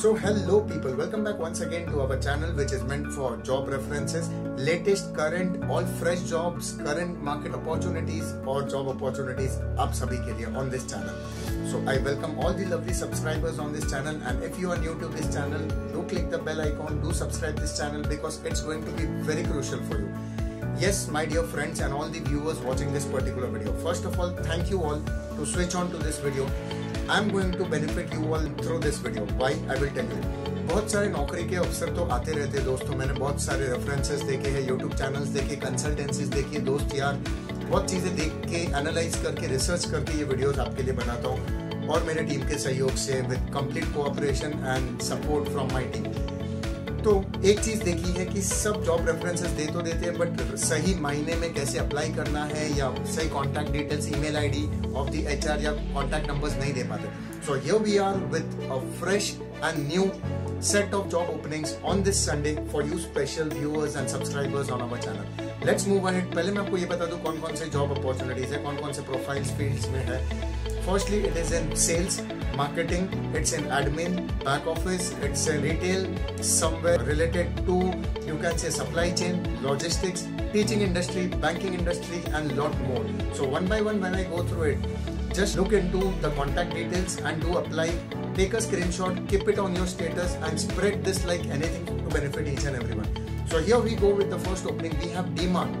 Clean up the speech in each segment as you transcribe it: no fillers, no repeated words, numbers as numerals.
So hello people, welcome back once again to our channel which is meant for job references, latest, current, all fresh jobs, current market opportunities or job opportunities आप सभी के लिए on this channel. So I welcome all the lovely subscribers on this channel, and if you are new to this channel, do click the bell icon, do subscribe this channel because it's going to be very crucial for you. Yes, my dear friends and all the viewers watching this particular video, first of all, thank you all to switch on to this video. I'm going to benefit you all through this video. Why? I will tell you. बहुत सारे नौकरी के अवसर तो आते रहते हैं दोस्तों. मैंने बहुत सारे रेफरेंसेस देखे हैं, यूट्यूब चैनल्स देखे, कंसल्टेंसीज देखी है दोस्त यार. बहुत चीज़ें देख के एनालाइज करके रिसर्च करके ये वीडियोस आपके लिए बनाता हूँ, और मेरे टीम के सहयोग से with complete cooperation and support from my team. तो एक चीज देखी है कि सब जॉब रेफरेंसेस दे तो देते हैं, बट सही मायने में कैसे अप्लाई करना है या सही contact details, email ID of the HR या कॉन्टैक्ट नंबर्स नहीं दे पाते. So here we are with a fresh and new set of job openings on this Sunday for you special viewers and subscribers on our channel. Let's move ahead. पहले मैं आपको ये बता दूं कौन कौन से job opportunities है, कौन कौन से profiles fields में है. Firstly, it is in sales, marketing, it's in admin, back office, it's in retail, somewhere related to, you can say, supply chain, logistics, teaching industry, banking industry, and lot more. So one by one, when I go through it, just look into the contact details and do apply. Take a screenshot, keep it on your status, and spread this like anything to benefit each and everyone. So here we go with the first opening. We have DMart.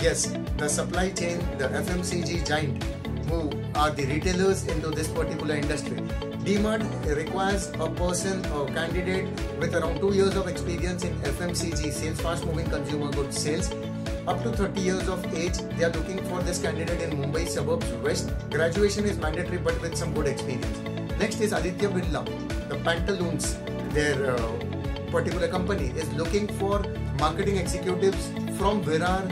Yes, the supply chain, the FMCG giant, who are the retailers into this particular industry. DMart requires a person, a candidate with around 2 years of experience in FMCG sales, fast moving consumer goods sales, up to 30 years of age. They are looking for this candidate in Mumbai suburbs west. Graduation is mandatory but with some good experience. Next is Aditya Birla, the Pantaloons. Their particular company is looking for marketing executives from Virar,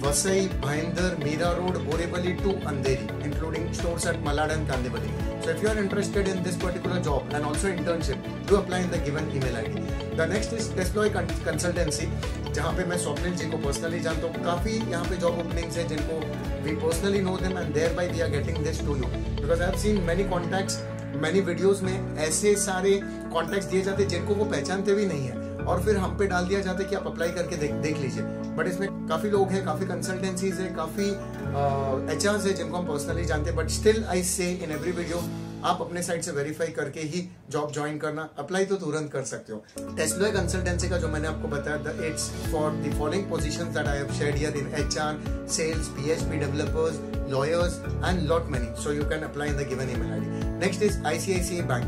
Vasai, Bhayandar, Meera Road, Borivali to Andheri, including stores at Malad and Kandivali. So if you are interested in this particular job and also internship, do apply in the given email ID. The next is Tesloy Consultancy, जहाँ पे मैं स्वप्निल जी को personally जानता हूँ. काफ़ी यहाँ पे job openings है जिनको we personally know them and thereby we are getting this to you because I have seen many contacts, many videos में ऐसे सारे contacts दिए जाते जिनको वो पहचानते भी नहीं है और फिर हम पे डाल दिया जाता है कि आप अप्लाई करके देख लीजिए. बट इसमें काफी लोग हैं, काफी कंसल्टेंसीज है, काफी एचआर्स है जिनको हम पर्सनली जानते हैं. बट स्टिल आई से इन एवरी वीडियो आप अपने साइड से वेरीफाई करके ही जॉब ज्वाइन करना, अप्लाई तो तुरंत कर सकते हो. टेस्लोय कंसल्टेंसी का जो मैंने आपको बताया, it's for the following positions that I have shared here in HR, sales, PHP developers, lawyers and lot many. So you can apply in the given email ID. Next is ICICI Bank.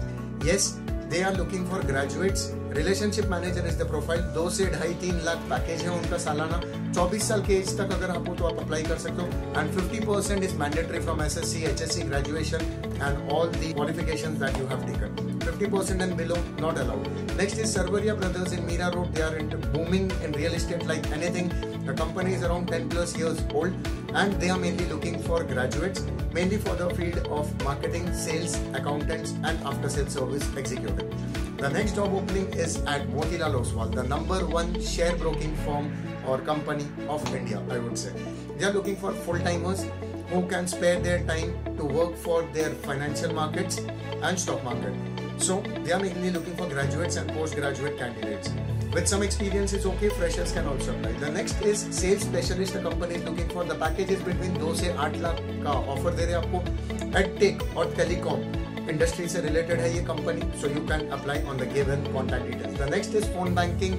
Yes, they are looking for graduates. Relationship manager is the profile. 2 से 2.5-3 lakh package है उनका सालाना. 24 साल के as तक अगर आप हो तो आप अप्लाई कर सकते हो. And 50% is mandatory from SSC, HSC graduation and all the qualifications that you have taken. 50% and below not allowed. Next is Sarvaria Brothers in Meera Road. They are into booming in real estate like anything. The company is around 10 plus years old and they are mainly looking for graduates, mainly for the field of marketing, sales, accountants and after sales service executive. The next job opening is at Motilal Oswal, the #1 share broking firm or company of India, I would say. They are looking for full-timers who can spare their time to work for their financial markets and stock market. So they are mainly looking for graduates and postgraduate candidates. With some experience is okay, freshers can also apply. The next is sales specialist. The company is looking for the packages between 2 से 8 लाख का offer दे रहे हैं आपको. Edtech और telecom industry से related है ये company. So you can apply on the given contact details. The next is phone banking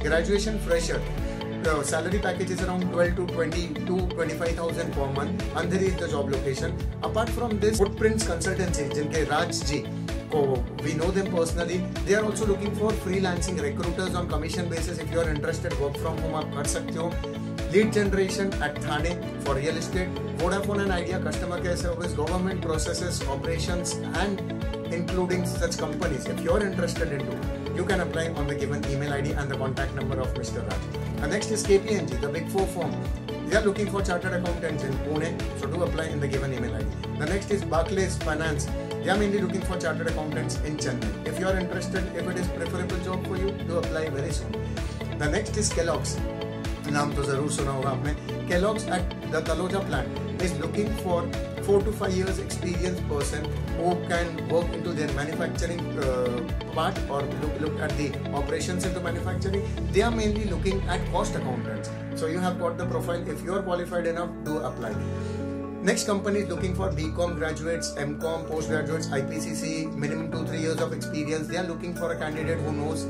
graduation fresher. Salary package is around 12 to 20 to 25,000 per month. Andheri is the job location. Apart from this, Footprints Consultancy, जिनके राज जी को we know them personally. They are also looking for freelancing recruiters on commission basis. If you are interested, work from home आप कर सकते हो. Lead generation at Thane for real estate. Vodafone and Idea customer care service, government processes, operations, and including such companies. If you are interested into, you can apply on the given email ID and the contact number of Mr. Raj. And next is KPMG, the Big 4 firm. They are looking for chartered accountants in Pune, so do apply in the given email ID. The next is Barclays Finance. They are mainly looking for chartered accountants in Chennai. If you are interested, if it is preferable job for you, do apply very soon. The next is Kellogg's. नाम तो जरूर सुना होगा आपने. Kellogg's at the Taloja plant is looking for 4 to 5 years experienced person who can work into their manufacturing part or look at the operations into manufacturing. They are mainly looking at cost accountants. So you have got the profile. If you are qualified enough, do apply. Next company is looking for BCom graduates, MCom, postgraduates, IPCC, minimum 2-3 years of experience. They are looking for a candidate who knows,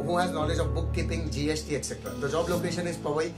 who has knowledge of bookkeeping, GST, etc. The job location is Powai.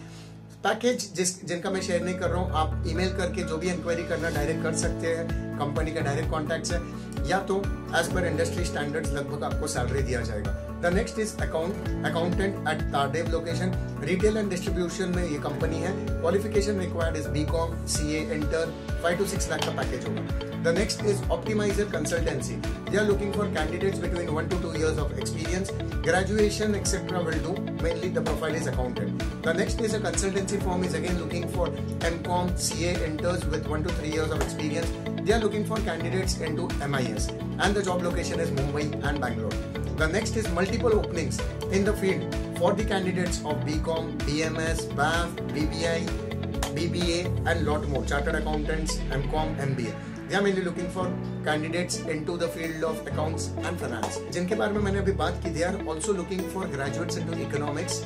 Package जिनका मैं share नहीं कर रहा हूँ, आप email करके जो भी इंक्वायरी करना डायरेक्ट कर सकते हैं. कंपनी का डायरेक्ट कॉन्टैक्ट है, या तो एज पर इंडस्ट्री स्टैंडर्ड्स लगभग आपको सैलरी दिया जाएगा. The next is accountant at Tardeo location. Retail and distribution में ये कंपनी है. Qualification required is BCom, CA, inter. 5 to 6 lakh का पैकेज होगा. The next is Optimizer Consultancy. They are looking for candidates between 1 to 2 years of experience. Graduation, etc. will do. Mainly the profile is accountant. The next is a consultancy firm is again looking for MCom, CA interns with 1 to 3 years of experience. They are looking for candidates into MIS. And the job location is Mumbai and Bangalore. The next is multiple openings in the field for the candidates of BCom, BMS, BAF, BBI, BBA and lot more. Chartered accountants, MCom, MBA. They are mainly looking for candidates into the field of accounts and finance. जिनके बारे में मैंने अभी बात की, they are also looking for graduates into economics,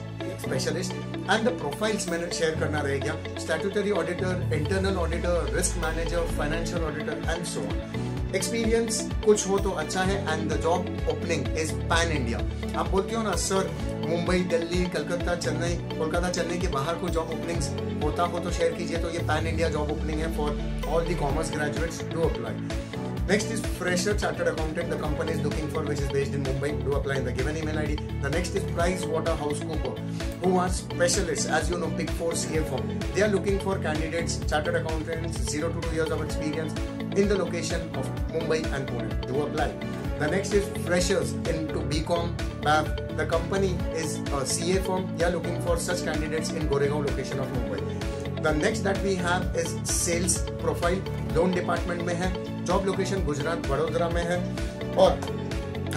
specialist, and the profiles मैंने share करना रह गया. Statutory auditor, internal auditor, risk manager, financial auditor, and so on. Experience कुछ हो तो अच्छा है. And the job opening is pan India. आप बोलते हो ना सर, मुंबई, दिल्ली, कलकत्ता, चेन्नई, कोलकाता, चेन्नई के बाहर कोई जॉब ओपनिंग्स होता हो तो शेयर कीजिए. तो ये पैन इंडिया जॉब ओपनिंग है for all the commerce graduates. Do apply. Next is Fresher Chartered Accountant. The company is looking for, which is based in Mumbai. Do apply in the given email ID. The next is PricewaterhouseCoopers, who are specialists, as you know, Big 4 CA firm. They are looking for candidates, chartered accountants, 0 to 2 years of experience in the location of Mumbai and Pune. Do apply. The next is Freshers into BCom, BAF. The company is a CA firm. They are looking for such candidates in Goregaon location of Mumbai. The next that we have is Sales Profile. Loan department में है. Job location Gujarat, Vadodara में है. और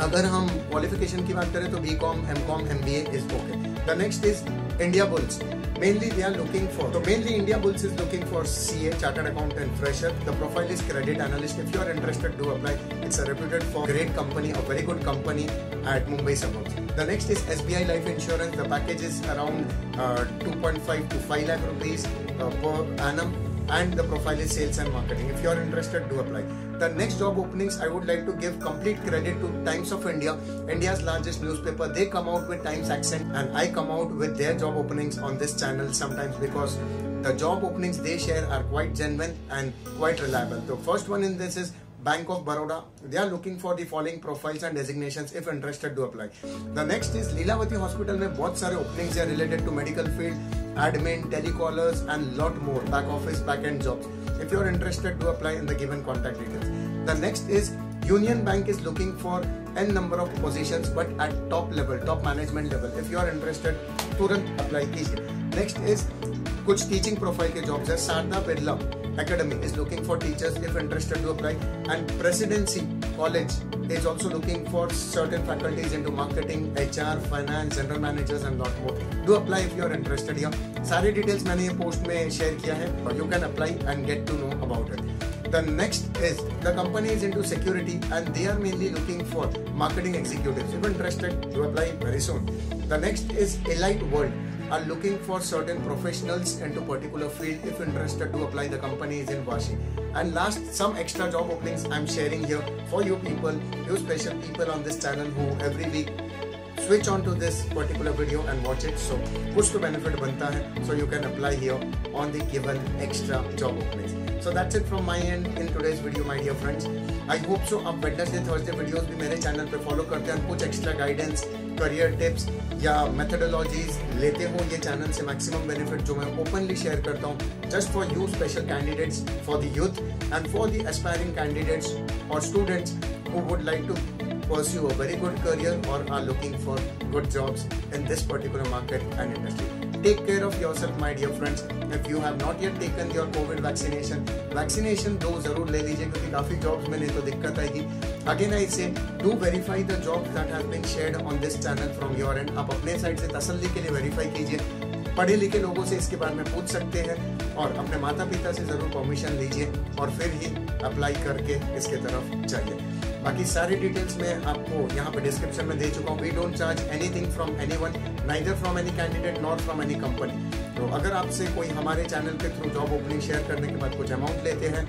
अगर हम qualification की बात करें तो BCom, MCom, MBA is okay. The next is India Bulls. Mainly they are looking for, so mainly India Bulls is looking for CA, Chartered Accountant, Fresher. The profile is Credit Analyst. If you are interested, do apply. It's a reputed for great company, a very good company at Mumbai suburbs. The next is SBI Life Insurance. The package is around 2.5 to 5 lakh rupees per annum. And the profile is sales and marketing. If you are interested, do apply. The next job openings, I would like to give complete credit to Times of India, India's largest newspaper. They come out with Times accent, and I come out with their job openings on this channel sometimes, because the job openings they share are quite genuine and quite reliable. The first one in this is Bank of Baroda. They are looking for the following profiles and designations. If interested, do apply. The next is Leelavati Hospital में बहुत सारे openings are related to medical field, admin, telecallers and lot more, back office, back end jobs. If you are interested, do apply in the given contact details. The next is Union Bank is looking for n number of positions but at top level, top management level. If you are interested, तुरंत apply कीजिए. Next is कुछ teaching profile के jobs है. Sarda Birla Academy is looking for teachers. If interested, to apply. And Presidency College is also looking for certain faculties into marketing, HR, finance, general managers and lot more. Do apply if you are interested here. सारी details मैंने ये post में share किया है. You can apply and get to know about it. The next is the company is into security and they are mainly looking for marketing executives. If interested, to apply very soon. The next is Elite World. Are looking for certain professionals into particular field. If interested, to apply. The company is in Vashi. And last, some extra job openings I'm sharing here for you people, you special people on this channel who every week switch on to this particular video and watch it. So kuch to benefit banta hai, so you can apply here on the given extra job openings. So that's it from my end in today's video, my dear friends. I hope so आप Wednesday, Thursday videos भी मेरे channel पे follow करते हैं, कुछ extra guidance, career tips या methodologies लेते हो ये चैनल से मैक्सिमम बेनिफिट जो मैं ओपनली शेयर करता हूँ, just for you special candidates, for the youth and for the aspiring candidates और students who would like to pursue a very good career or are looking for good jobs in this particular market and industry. Take care of yourself, my dear friends. If you have not yet taken your COVID vaccination दो जरूर ले लीजिए क्योंकि काफी jobs में नहीं तो दिक्कत आएगी. Again I say, do verify the jobs that have been shared on this channel from your end. आप अपने साइड से तसल्ली के लिए verify कीजिए. पढ़े लिखे लोगों से इसके बारे में पूछ सकते हैं और अपने माता पिता से जरूर परमिशन लीजिए और फिर ही अप्लाई करके इसके तरफ जाइए। बाकी सारी डिटेल्स मैं आपको यहाँ पे डिस्क्रिप्शन में दे चुका हूँ। We don't charge anything from anyone, neither from any candidate not from any company. तो अगर आपसे कोई हमारे चैनल के थ्रू जॉब ओपनिंग शेयर करने के बाद कुछ अमाउंट लेते हैं,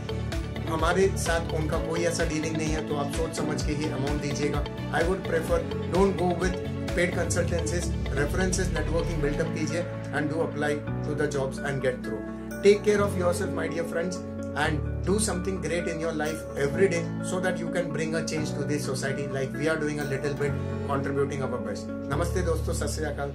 हमारे साथ उनका कोई ऐसा डीलिंग नहीं है, तो आप सोच समझ के ही अमाउंट दीजिएगा। I would prefer don't go with paid consultancies, references, networking buildup कीजिए and do apply to the jobs and get through. Take care of yourself my dear friends and do something great in your life every day so that you can bring a change to this society like we are doing a little bit, contributing our best. Namaste दोस्तों, सत श्री अकाल।